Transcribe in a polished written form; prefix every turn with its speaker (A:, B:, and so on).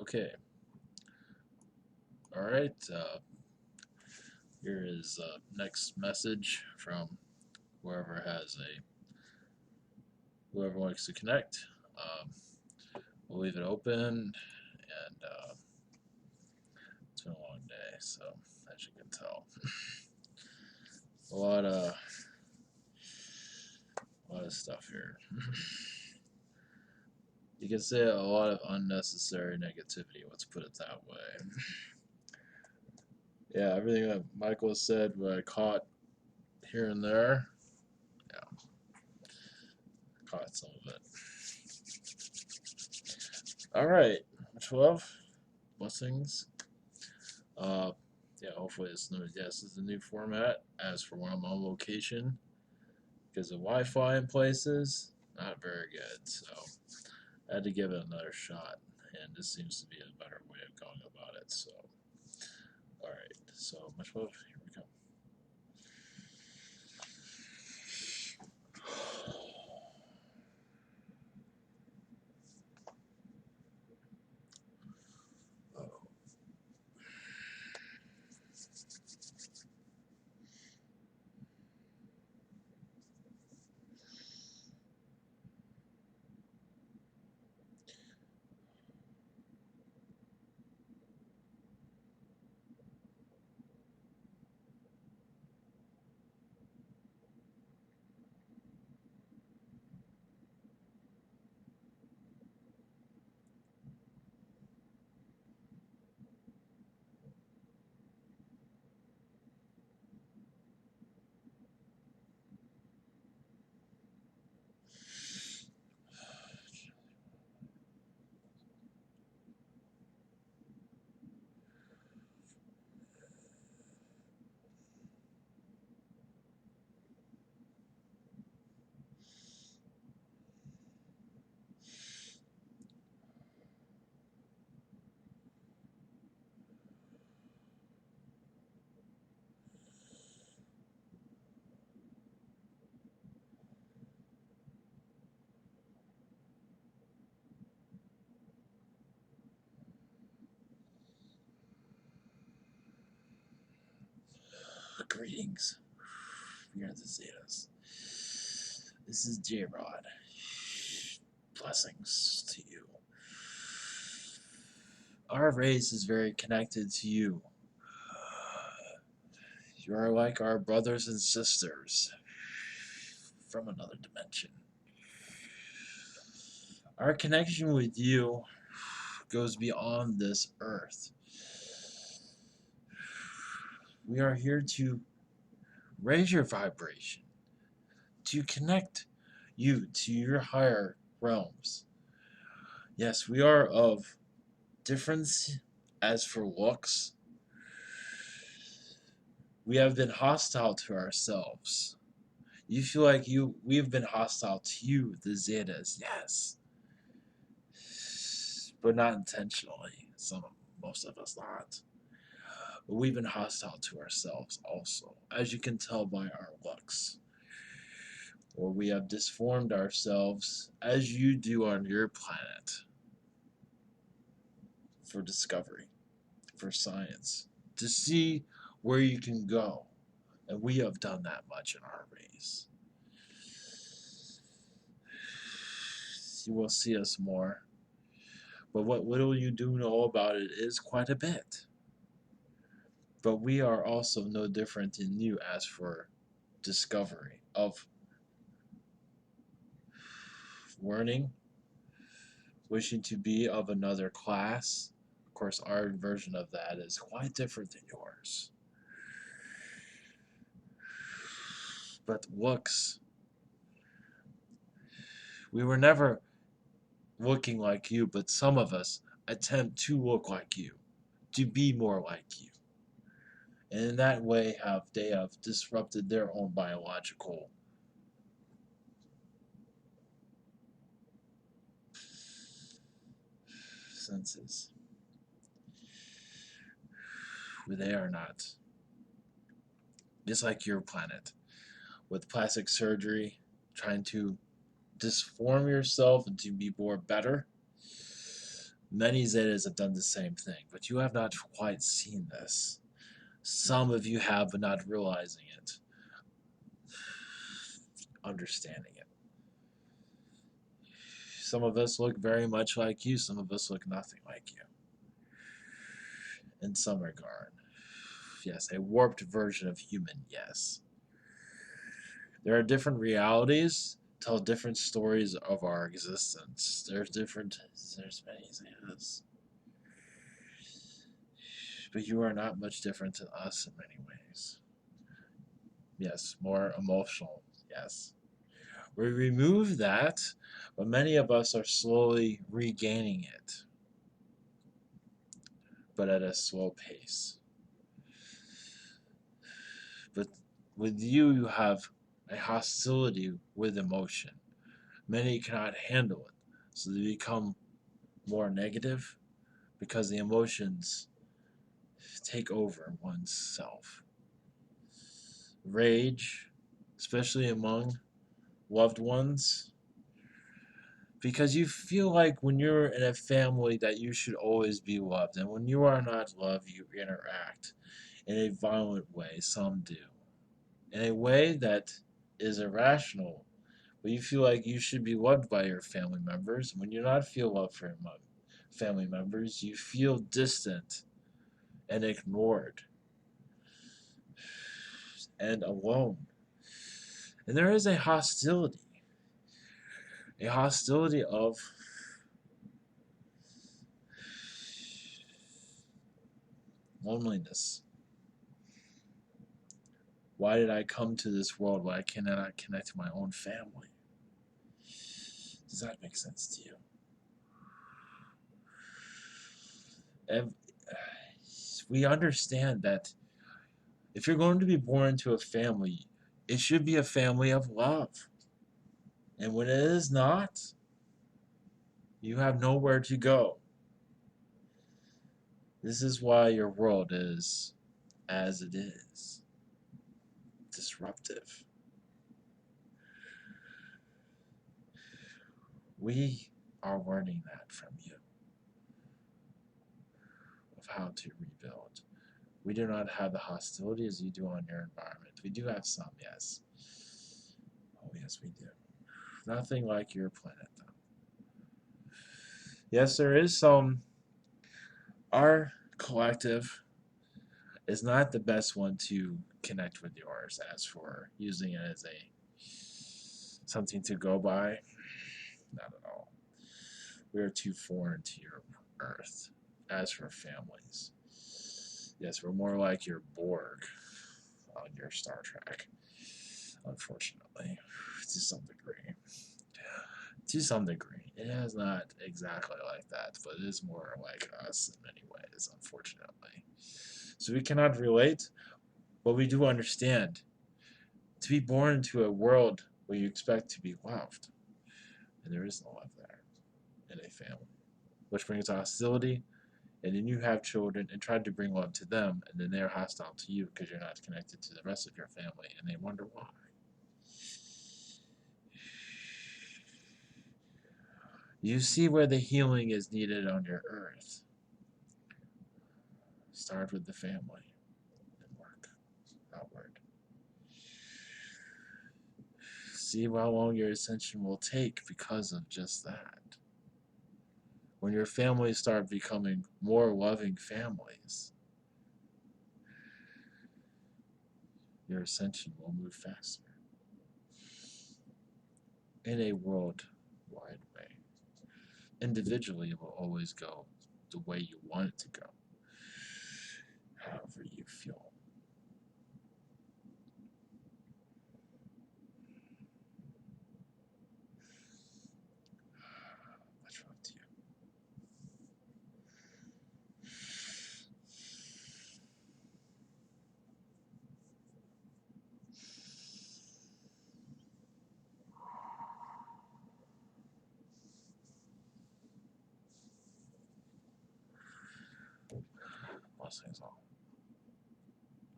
A: Okay. All right. Here is next message from whoever has a whoever wants to connect. Um, we'll leave it open, and it's been a long day, so as you can tell, a lot of stuff here. You can say a lot of unnecessary negativity. Let's put it that way. Yeah, everything that Michael said, what I caught here and there. Yeah, caught some of it. All right, 12 blessings. Uh, yeah, hopefully it's new. Yes, it's a new format. As for when I'm on location, because the Wi-Fi in places not very good. So I had to give it another shot, and this seems to be a better way of going about it. So, all right. So much love. Here we come. Oh. Greetings. We are the Zetas. This is J-Rod. Blessings to you. Our race is very connected to you. You are like our brothers and sisters from another dimension. Our connection with you goes beyond this earth. We are here to raise your vibration, to connect you to your higher realms. Yes, we are of difference as for looks. We have been hostile to ourselves. You feel like we have been hostile to you, the Zetas, yes. But not intentionally. Most of us not. But we've been hostile to ourselves also, as you can tell by our looks. Or we have disformed ourselves as you do on your planet for discovery, for science, to see where you can go. And we have done that much in our race. You will see us more. But what little you do know about it is quite a bit. But we are also no different than you as for discovery of learning, wishing to be of another class. Of course, our version of that is quite different than yours. But looks, we were never looking like you, but some of us attempt to look like you, to be more like you. And in that way they have disrupted their own biological senses. They are not. Just like your planet, with plastic surgery, trying to disform yourself and to be more better. Many Zetas have done the same thing, but you have not quite seen this. Some of you have, but not realizing it, understanding it. Some of us look very much like you, some of us look nothing like you. In some regard. Yes, a warped version of human, yes. There are different realities, tell different stories of our existence. There's many Zetas. But you are not much different than us in many ways. Yes, more emotional, yes. We remove that, but many of us are slowly regaining it, but at a slow pace. But with you, you have a hostility with emotion. Many cannot handle it, so they become more negative because the emotions take over one's self. Rage, especially among loved ones, because you feel like when you're in a family that you should always be loved, and when you are not loved, you interact in a violent way. Some do, in a way that is irrational, but you feel like you should be loved by your family members. When you not feel love for your family members, you feel distant and ignored and alone. And there is a hostility of loneliness. Why did I come to this world where I cannot connect to my own family? Does that make sense to you? And we understand that if you're going to be born into a family, it should be a family of love. And when it is not, you have nowhere to go. This is why your world is as it is, disruptive. We are learning that from you, of how to rebuild. We do not have the hostility as you do on your environment. We do have some, yes. Oh, yes, we do. Nothing like your planet, though. Yes, there is some. Our collective is not the best one to connect with yours. As for using it as a something to go by, not at all. We are too foreign to your Earth. As for families, yes, we're more like your Borg on your Star Trek, unfortunately, to some degree. To some degree. It is not exactly like that, but it is more like us in many ways, unfortunately. So we cannot relate, but we do understand. To be born into a world where you expect to be loved, and there is no love there in a family, which brings hostility, and then you have children and try to bring love to them, and then they're hostile to you because you're not connected to the rest of your family, and they wonder why. You see where the healing is needed on your earth. Start with the family and work outward. See how long your ascension will take because of just that. When your families start becoming more loving families, your ascension will move faster in a worldwide way. Individually, it will always go the way you want it to go, however you feel. Much love to you. Blessings all.